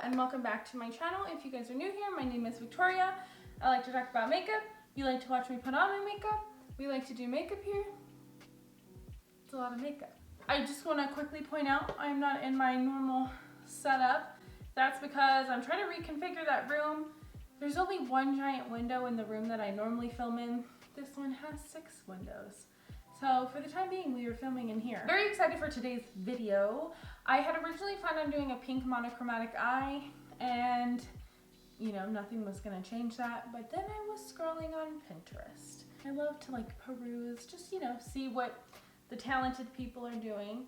and welcome back to my channel. If you guys are new here, my name is Victoria. I like to talk about makeup. You like to watch me put on my makeup. We like to do makeup here. It's a lot of makeup. I just want to quickly point out I'm not in my normal setup. That's because I'm trying to reconfigure that room. There's only one giant window in the room that I normally film in. This one has 6 windows. So for the time being, we are filming in here. Very excited for today's video. I had originally planned on doing a pink monochromatic eye, and you know, nothing was gonna change that. But then I was scrolling on Pinterest. I love to like peruse, just, you know, see what the talented people are doing.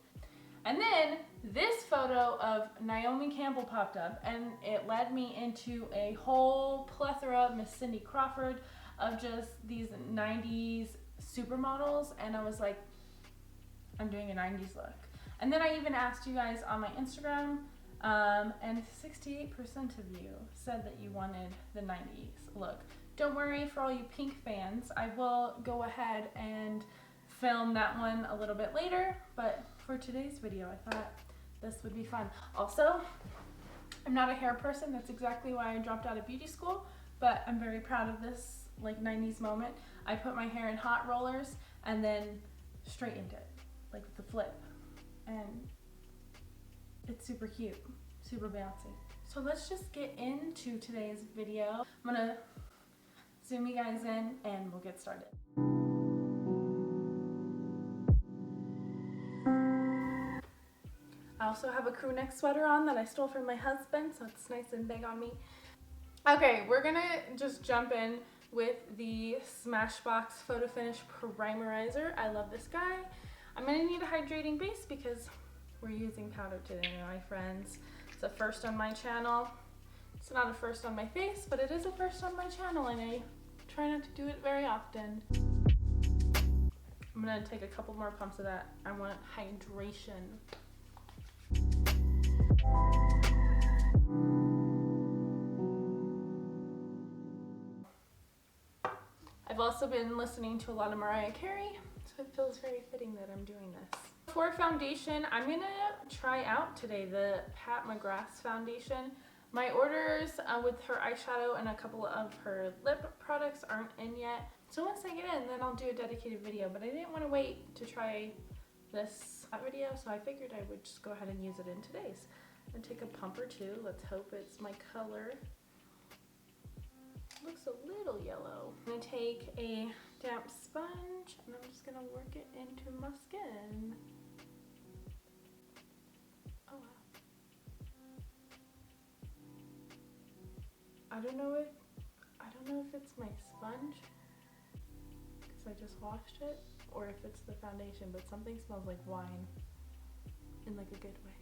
And then this photo of Naomi Campbell popped up, and it led me into a whole plethora, Miss Cindy Crawford, of just these 90s supermodels, and I was like, I'm doing a 90s look. And then I even asked you guys on my Instagram, and 68% of you said that you wanted the 90s look. Don't worry, for all you pink fans, I will go ahead and film that one a little bit later, but for today's video I thought this would be fun. Also, I'm not a hair person. That's exactly why I dropped out of beauty school, but I'm very proud of this like 90s moment. I put my hair in hot rollers and then straightened it like with the flip, and it's super cute, super bouncy. So let's just get into today's video. I'm gonna zoom you guys in and we'll get started. I also have a crew neck sweater on that I stole from my husband, so it's nice and big on me. Okay, we're gonna just jump in with the Smashbox Photo Finish Primerizer. I love this guy. I'm gonna need a hydrating base because we're using powder today, my friends. It's a first on my channel. It's not a first on my face, but it is a first on my channel, and I try not to do it very often. I'm gonna take a couple more pumps of that. I want hydration. I've also been listening to a lot of Mariah Carey, so it feels very fitting that I'm doing this. For foundation, I'm gonna try out today the Pat McGrath's foundation. My orders with her eyeshadow and a couple of her lip products aren't in yet. So once I get in, then I'll do a dedicated video, but I didn't want to wait to try this video, so I figured I would just go ahead and use it in today's. And take a pump or two. Let's hope it's my color. Looks a little yellow. I'm gonna take a damp sponge and I'm just gonna work it into my skin. Oh wow. I don't know if it's my sponge because I just washed it, or if it's the foundation, but something smells like wine in like a good way.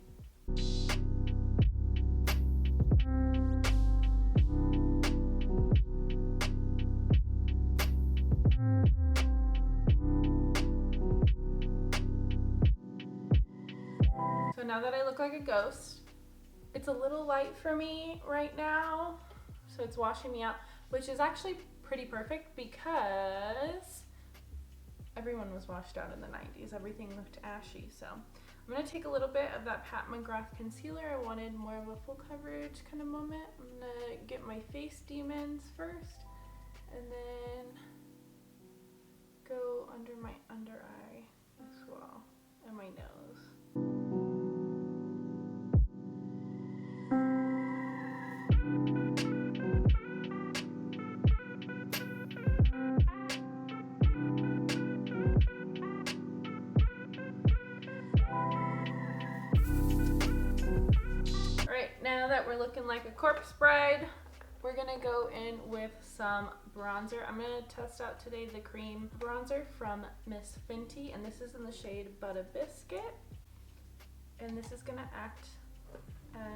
So now that I look like a ghost, it's a little light for me right now, so it's washing me out, which is actually pretty perfect because everyone was washed out in the 90s. Everything looked ashy, so I'm going to take a little bit of that Pat McGrath concealer. I wanted more of a full coverage kind of moment. I'm going to get my face demons first, and then go under my under eye as well, and my nose. Now that we're looking like a corpse bride, we're gonna go in with some bronzer. I'm gonna test out today the cream bronzer from Miss FENTY, and this is in the shade Butter Biscuit. And this is gonna act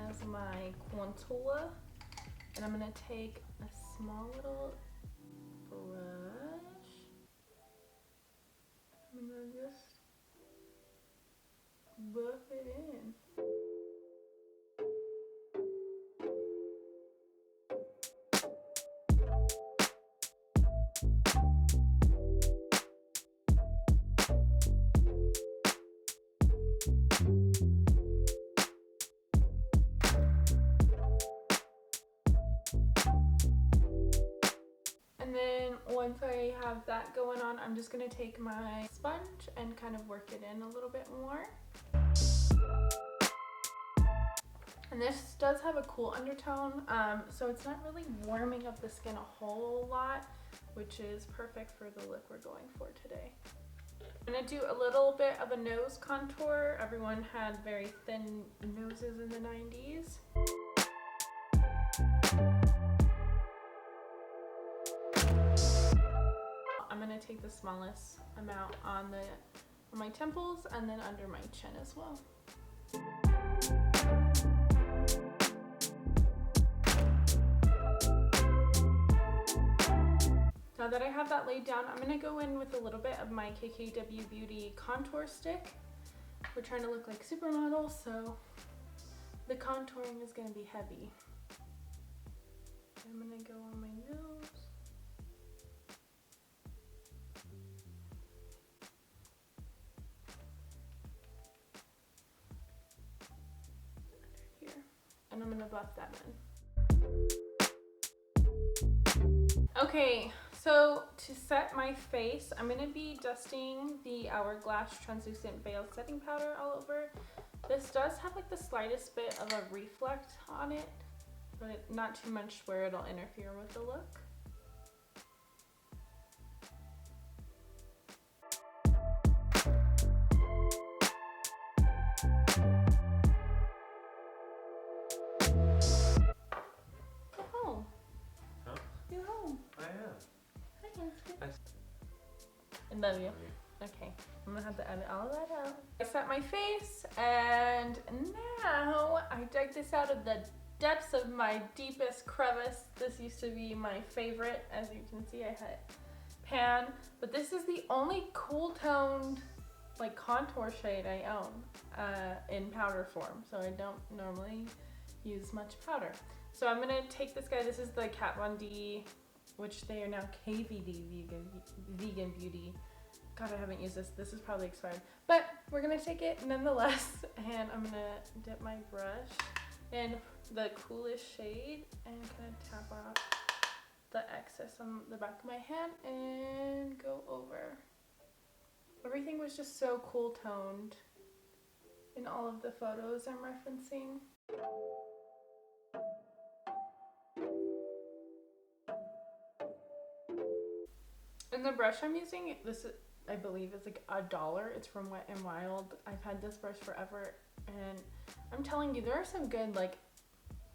as my contour. And I'm gonna take a small little brush. I'm gonna just buff it in. And then once I have that going on, I'm just gonna take my sponge and kind of work it in a little bit more. And this does have a cool undertone, so it's not really warming up the skin a whole lot, which is perfect for the look we're going for today. I'm gonna do a little bit of a nose contour. Everyone had very thin noses in the 90s. I'm gonna take the smallest amount on my temples and then under my chin as well. Now that I have that laid down, I'm gonna go in with a little bit of my KKW Beauty contour stick. We're trying to look like supermodels, so the contouring is gonna be heavy. I'm gonna go on my nose. Under here. And I'm gonna buff that in. Okay. So to set my face, I'm going to be dusting the Hourglass Translucent Veil Setting Powder all over. This does have like the slightest bit of a reflect on it, but not too much where it'll interfere with the look. Go home. Huh? You're home. I am. I love you. Okay, I'm gonna have to edit all of that out. I set my face, and now I dug this out of the depths of my deepest crevice. This used to be my favorite. As you can see, I had pan, but this is the only cool toned like contour shade I own in powder form, so I don't normally use much powder. So I'm gonna take this guy. This is the Kat Von D, which they are now KVD Vegan Beauty. God, I haven't used this. This is probably expired. But we're gonna take it nonetheless, and I'm gonna dip my brush in the coolest shade and kind of tap off the excess on the back of my hand and go over. Everything was just so cool toned in all of the photos I'm referencing. And the brush I'm using, this I believe is like $1. It's from Wet n Wild. I've had this brush forever, and I'm telling you, there are some good like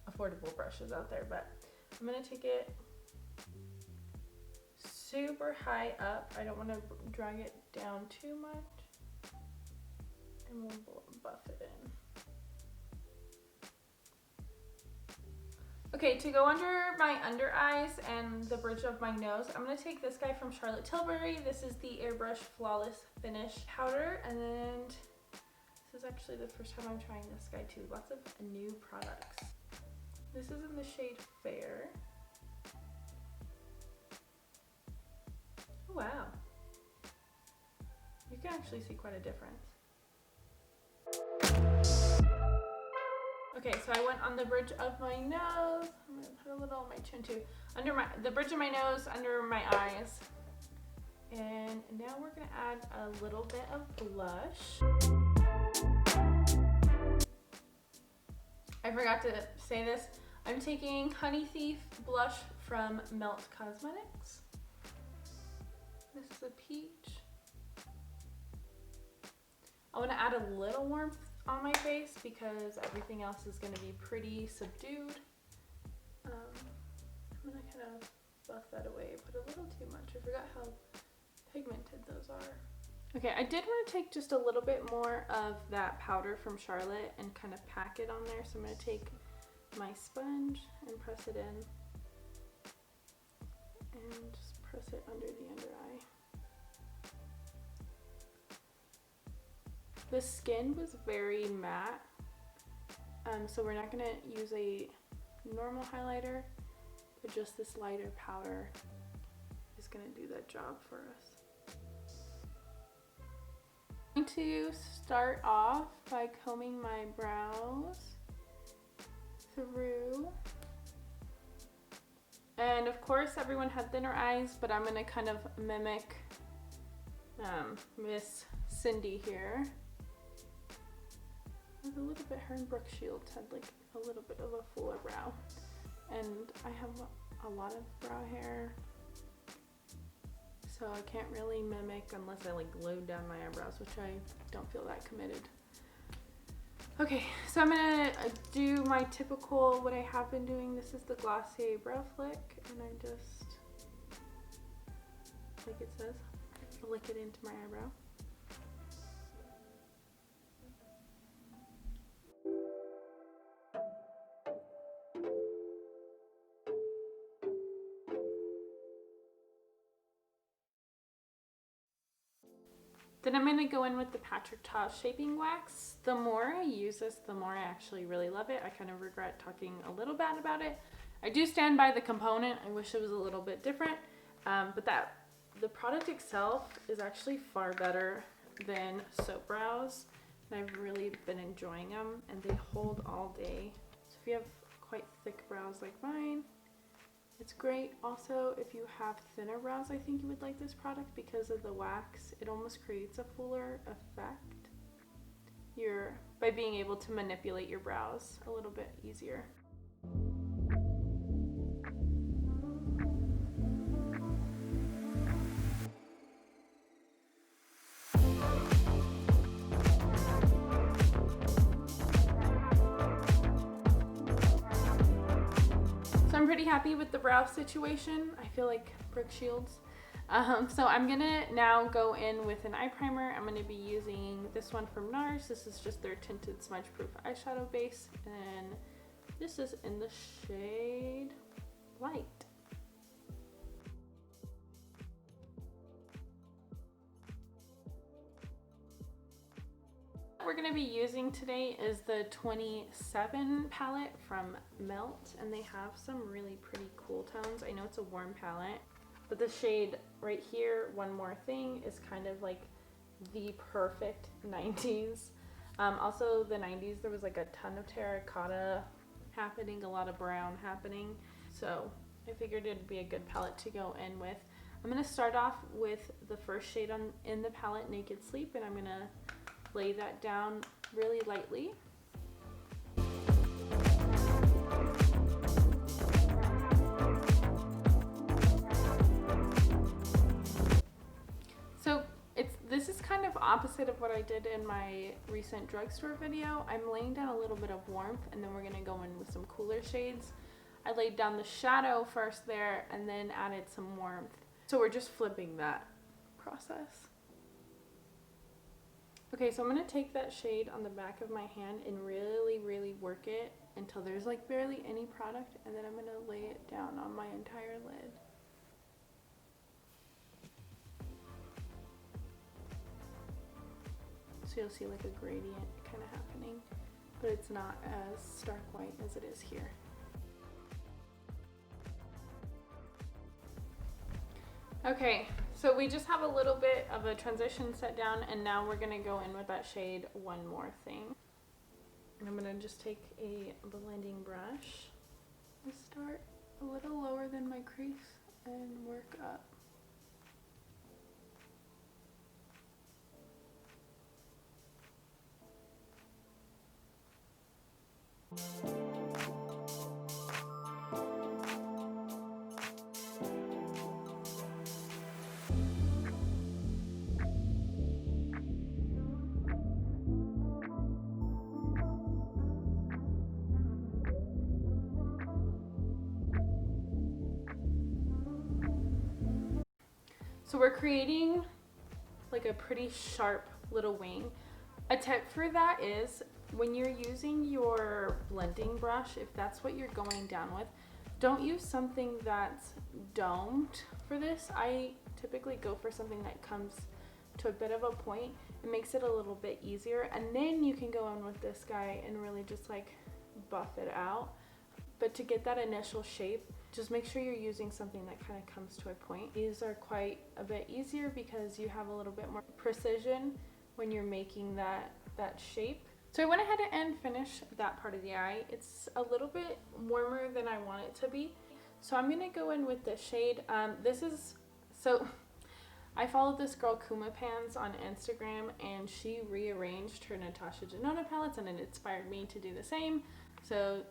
affordable brushes out there, but I'm gonna take it super high up. I don't want to drag it down too much, and we'll buff it in. Okay, to go under my under eyes and the bridge of my nose, I'm going to take this guy from Charlotte Tilbury. This is the Airbrush Flawless Finish Powder, and this is actually the first time I'm trying this guy too. Lots of new products. This is in the shade Fair. Oh, wow. You can actually see quite a difference. Okay, so I went on the bridge of my nose. I'm gonna put a little on my chin too. Under the bridge of my nose, under my eyes. And now we're gonna add a little bit of blush. I forgot to say this. I'm taking Honey Thief blush from Melt Cosmetics. This is a peach. I wanna add a little warmth on my face because everything else is going to be pretty subdued. I'm going to kind of buff that away, put a little too much. I forgot how pigmented those are. Okay, I did want to take just a little bit more of that powder from Charlotte and kind of pack it on there. So I'm going to take my sponge and press it in and just press it under the under eye. The skin was very matte, so we're not going to use a normal highlighter, but just this lighter powder is going to do that job for us. I'm going to start off by combing my brows through, And of course everyone had thinner eyes, but I'm gonna kind of mimic Miss Cindy here. A little bit, her and Brooke Shields had like a little bit of a fuller brow. And I have a lot of brow hair, so I can't really mimic unless I like load down my eyebrows, which I don't feel that committed. Okay, so I'm gonna do my typical, what I have been doing. This is the Glossier Brow Flick, and I just, like it says, flick it into my eyebrow. Then I'm going to go in with the Patrick Ta Shaping Wax. The more I use this, the more I actually really love it. I kind of regret talking a little bad about it. I do stand by the component. I wish it was a little bit different, but the product itself is actually far better than soap brows. And I've really been enjoying them, and they hold all day. So if you have quite thick brows like mine, it's great. Also, if you have thinner brows, I think you would like this product because of the wax. It almost creates a fuller effect. By being able to manipulate your brows a little bit easier. I'm pretty happy with the brow situation. I feel like Brooke Shields. So I'm gonna now go in with an eye primer. I'm gonna be using this one from NARS. This is just their tinted smudge proof eyeshadow base, and this is in the shade Light. What we're going to be using today is the 27 palette from Melt, and they have some really pretty cool tones. I know it's a warm palette, but the shade right here, One More Thing, is kind of like the perfect 90s. Also the 90s, there was like a ton of terracotta happening, a lot of brown happening, so I figured it'd be a good palette to go in with. I'm going to start off with the first shade in the palette, Naked Sleep, and I'm going to lay that down really lightly. So this is kind of opposite of what I did in my recent drugstore video. I'm laying down a little bit of warmth, and then we're going to go in with some cooler shades. I laid down the shadow first there and then added some warmth. So we're just flipping that process. Okay, so I'm going to take that shade on the back of my hand and really, really work it until there's like barely any product, and then I'm going to lay it down on my entire lid. So you'll see like a gradient kind of happening, but it's not as stark white as it is here. Okay, so we just have a little bit of a transition set down, and now we're gonna go in with that shade One More Thing. And I'm gonna just take a blending brush and start a little lower than my crease and work up. So we're creating like a pretty sharp little wing. A tip for that is when you're using your blending brush, if that's what you're going down with, don't use something that's domed for this. I typically go for something that comes to a bit of a point. It makes it a little bit easier, and then you can go in with this guy and really just like buff it out. But to get that initial shape, just make sure you're using something that kind of comes to a point. These are quite a bit easier because you have a little bit more precision when you're making that shape. So I went ahead and finished that part of the eye. It's a little bit warmer than I want it to be. So I'm gonna go in with the shade. So I followed this girl Kuma Pans on Instagram, and she rearranged her NATASHA DENONA palettes, and it inspired me to do the same. So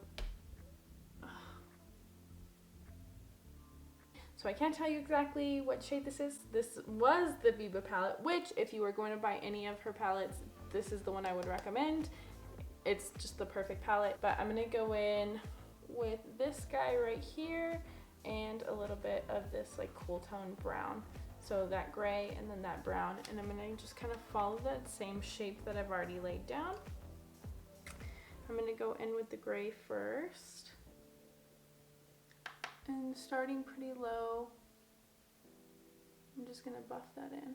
I can't tell you exactly what shade this is. This was the Biba palette, which if you were going to buy any of her palettes, this is the one I would recommend. It's just the perfect palette. But I'm gonna go in with this guy right here and a little bit of this like cool tone brown. So that gray and then that brown, and I'm gonna just kind of follow that same shape that I've already laid down. I'm gonna go in with the gray first. And starting pretty low, I'm just gonna buff that in.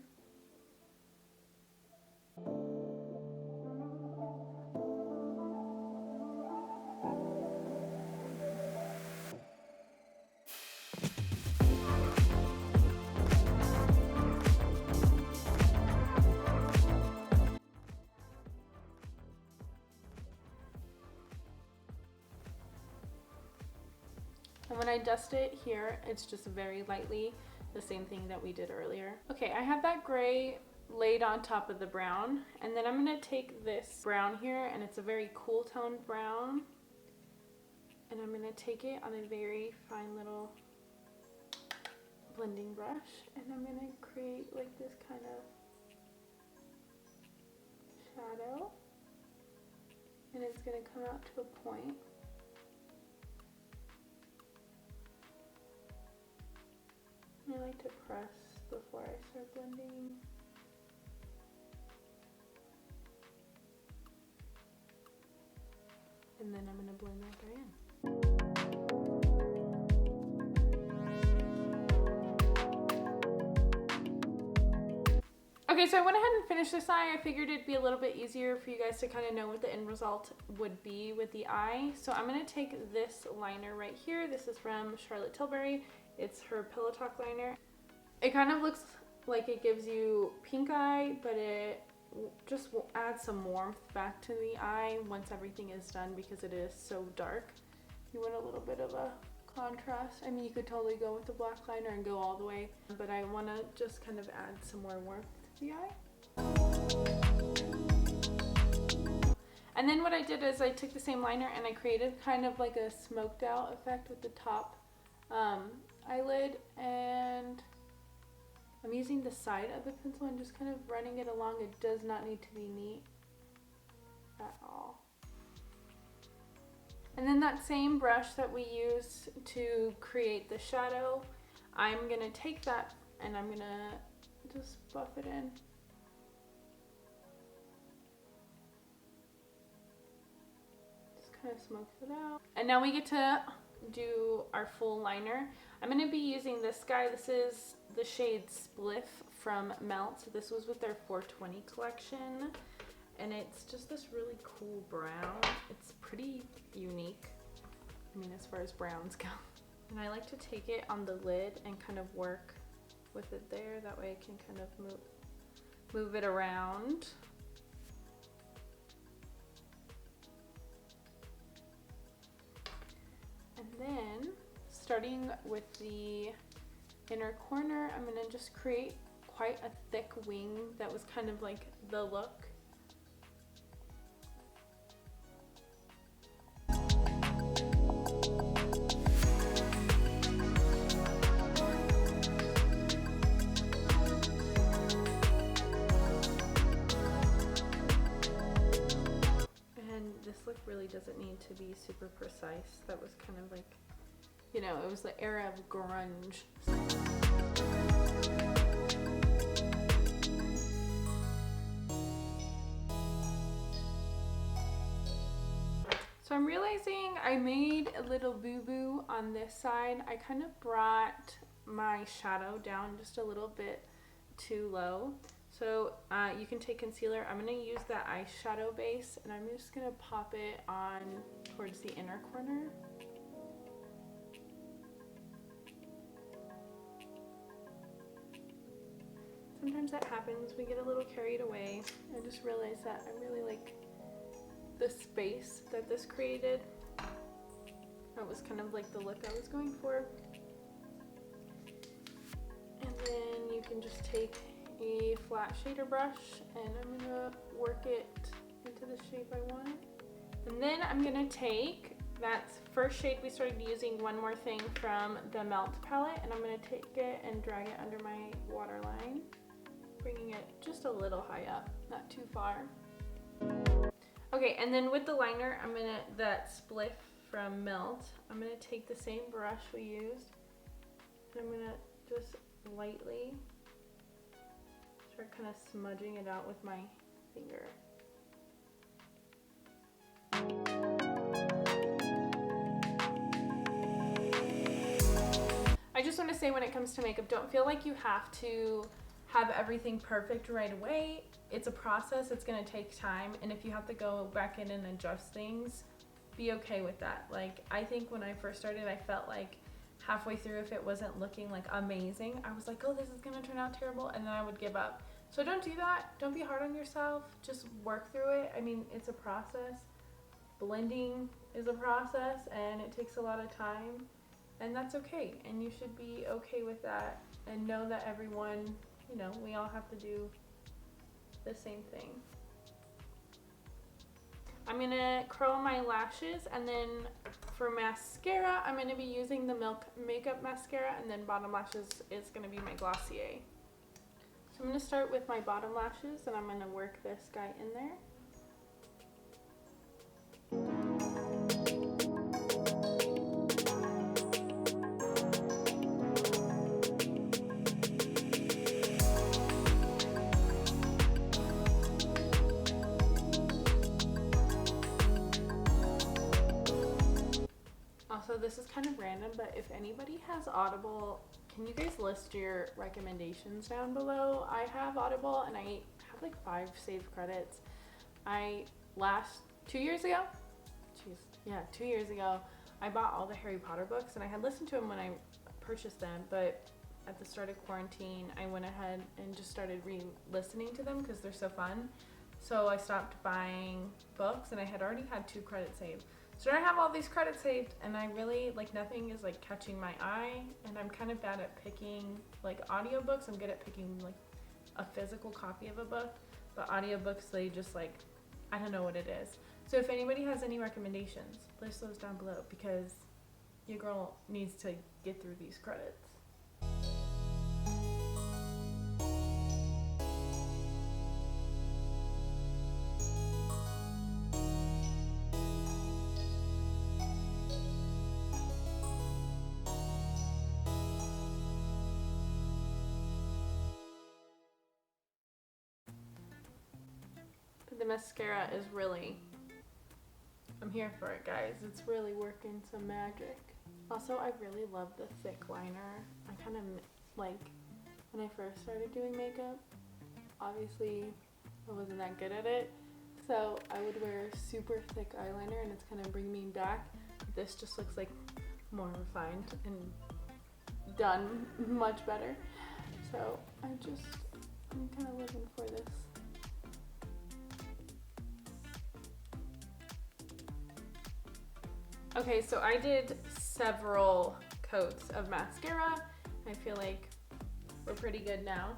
And when I dust it here, it's just very lightly, the same thing that we did earlier. Okay, I have that gray laid on top of the brown, and then I'm gonna take this brown here, and it's a very cool toned brown, and I'm gonna take it on a very fine little blending brush, and I'm gonna create like this kind of shadow, and it's gonna come out to a point. I like to press before I start blending. And then I'm going to blend that guy in. Okay, so I went ahead and finished this eye. I figured it'd be a little bit easier for you guys to kind of know what the end result would be with the eye. So I'm going to take this liner right here. This is from Tilbury. It's her Pillow Talk liner. It kind of looks like it gives you pink eye, but it just adds some warmth back to the eye once everything is done because it is so dark. You want a little bit of a contrast. I mean, you could totally go with the black liner and go all the way, but I want to just kind of add some more warmth to the eye. And then what I did is I took the same liner and I created kind of like a smoked out effect with the top eyelid, and I'm using the side of the pencil and just kind of running it along. It does not need to be neat at all. And then that same brush that we used to create the shadow, I'm going to take that and I'm going to just buff it in. Just kind of smokes it out. And now we get to do our full liner. I'm going to be using this guy. This is the shade Spliff from Melt. So this was with their 420 collection, and it's just this really cool brown. It's pretty unique, I mean, as far as browns go. And I like to take it on the lid and kind of work with it there. That way I can kind of move it around. And then, starting with the inner corner, I'm going to just create quite a thick wing that was kind of like the look. And this look really doesn't need to be super precise. That was kind of like, you know, it was the era of grunge. So I'm realizing I made a little boo-boo on this side. I kind of brought my shadow down just a little bit too low. So you can take concealer. I'm going to use that eyeshadow base, and I'm just going to pop it on towards the inner corner. Sometimes that happens, we get a little carried away. I just realized that I really like the space that this created. That was kind of like the look I was going for. And then you can just take a flat shader brush and I'm gonna work it into the shape I want it. And then I'm gonna take that first shade we started using, One More Thing, from the Melt palette, and I'm gonna take it and drag it under my waterline, bringing it just a little high up, not too far. Okay, and then with the liner, that spliff from Melt, I'm gonna take the same brush we used, and I'm gonna just lightly start kind of smudging it out with my finger. I just want to say, when it comes to makeup, don't feel like you have to have everything perfect right away. It's a process, it's going to take time, and if you have to go back in and adjust things, be okay with that. Like, I think when I first started, I felt like halfway through, if it wasn't looking like amazing, I was like, oh, this is going to turn out terrible, and then I would give up. So don't do that. Don't be hard on yourself. Just work through it. I mean, it's a process. Blending is a process, and it takes a lot of time. And that's okay, and you should be okay with that, and know that everyone, you know, we all have to do the same thing. I'm gonna curl my lashes, and then for mascara, I'm gonna be using the Milk Makeup Mascara, and then bottom lashes is gonna be my Glossier. So I'm gonna start with my bottom lashes, and I'm gonna work this guy in there. Also, this is kind of random, but if anybody has Audible, can you guys list your recommendations down below? I have Audible, and I have like 5 saved credits. Last 2 years ago, 2 years ago, I bought all the Harry Potter books, and I had listened to them when I purchased them, but at the start of quarantine, I went ahead and just started re-listening to them because they're so fun. So I stopped buying books, and I had already had 2 credits saved. So I have all these credits saved, and I really, like, nothing is like catching my eye, and I'm kind of bad at picking like audiobooks. I'm good at picking like a physical copy of a book, but audiobooks, they just like, I don't know what it is. So if anybody has any recommendations, list those down below, because your girl needs to get through these credits. The mascara is really, I'm here for it, guys. It's really working some magic. Also, I really love the thick liner. I kind of like, when I first started doing makeup, obviously I wasn't that good at it, so I would wear super thick eyeliner, and it's kind of bringing me back. This just looks like more refined and done much better. So I'm kind of living for this. Okay, so I did several coats of mascara. I feel like we're pretty good now.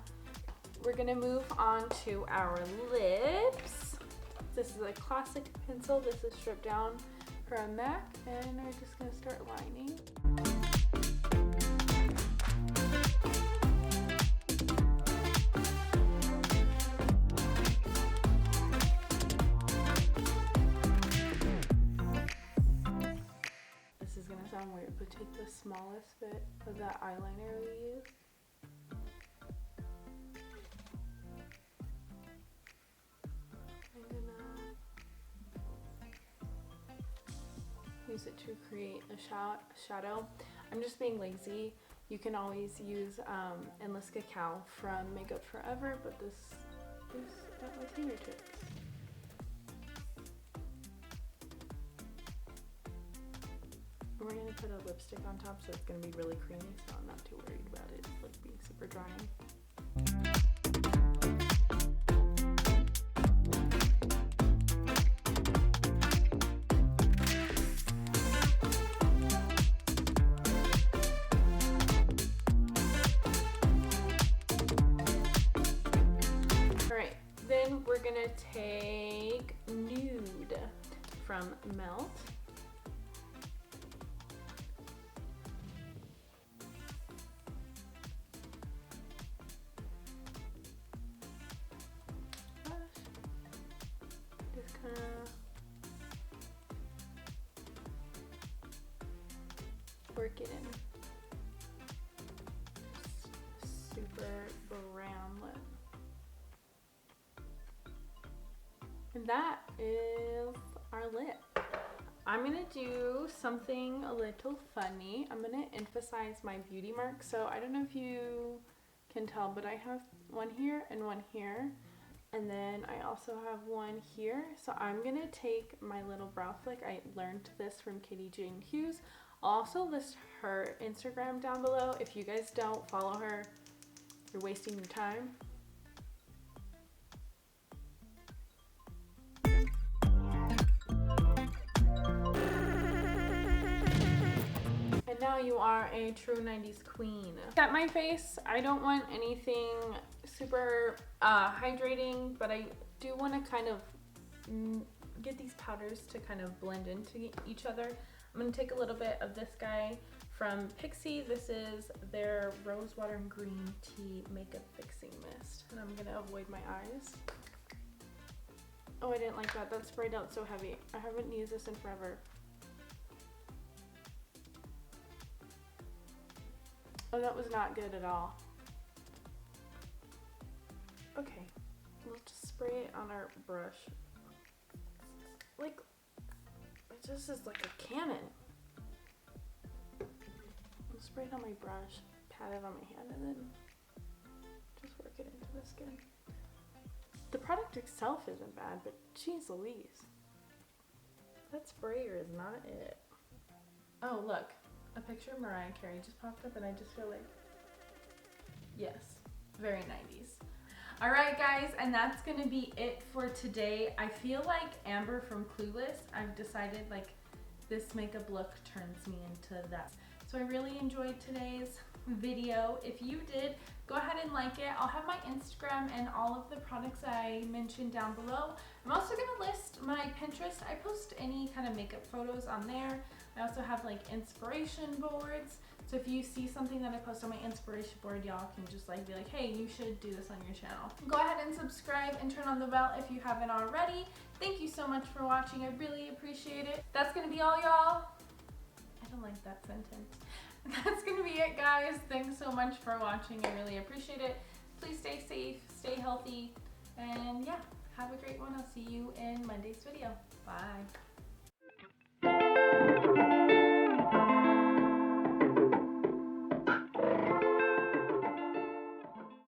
We're gonna move on to our lips. This is a classic pencil. This is stripped down from MAC, and we're just gonna start lining. Sound weird, but take the smallest bit of that eyeliner we used, I'm gonna use it to create a shadow. I'm just being lazy. You can always use Endless Cacao from Makeup Forever, but this is at my fingertips. We're going to put a lipstick on top, so it's going to be really creamy, so I'm not too worried about it like being super drying. then we're gonna take Nude from Melt. Just kind of work it in. Super brown lip. And that is our lip. I'm gonna do something a little funny. I'm gonna emphasize my beauty mark. So I don't know if you can tell, but I have one here and one here. And then I also have one here. So I'm gonna take my little brow flick. I learned this from Katie Jane Hughes. I'll also list her Instagram down below. If you guys don't follow her, you're wasting your time. And now you are a true 90s queen. At my face, I don't want anything super hydrating, but I do want to kind of get these powders to kind of blend into each other. I'm going to take a little bit of this guy from Pixi. This is their Rose Water and Green Tea Makeup Fixing Mist. And I'm going to avoid my eyes. Oh, I didn't like that. That sprayed out so heavy. I haven't used this in forever. Oh, that was not good at all. Okay, we'll just spray it on our brush. Like, it just is like a cannon. I'll spray it on my brush, pat it on my hand, and then just work it into the skin. The product itself isn't bad, but geez Louise. That sprayer is not it. Oh, look. A picture of Mariah Carey just popped up and I just feel like, yes, very 90s. All right, guys, and that's gonna be it for today. I feel like Amber from Clueless. I've decided like this makeup look turns me into that. So I really enjoyed today's video. If you did, go ahead and like it. I'll have my Instagram and all of the products I mentioned down below. I'm also gonna list my Pinterest. I post any kind of makeup photos on there. I also have like inspiration boards. So if you see something that I post on my inspiration board, y'all can just like be like, hey, you should do this on your channel. Go ahead and subscribe and turn on the bell if you haven't already. Thank you so much for watching. I really appreciate it. That's gonna be all, y'all. I don't like that sentence. That's gonna be it, guys. Thanks so much for watching. I really appreciate it. Please stay safe, stay healthy, and yeah, have a great one. I'll see you in Monday's video. Bye.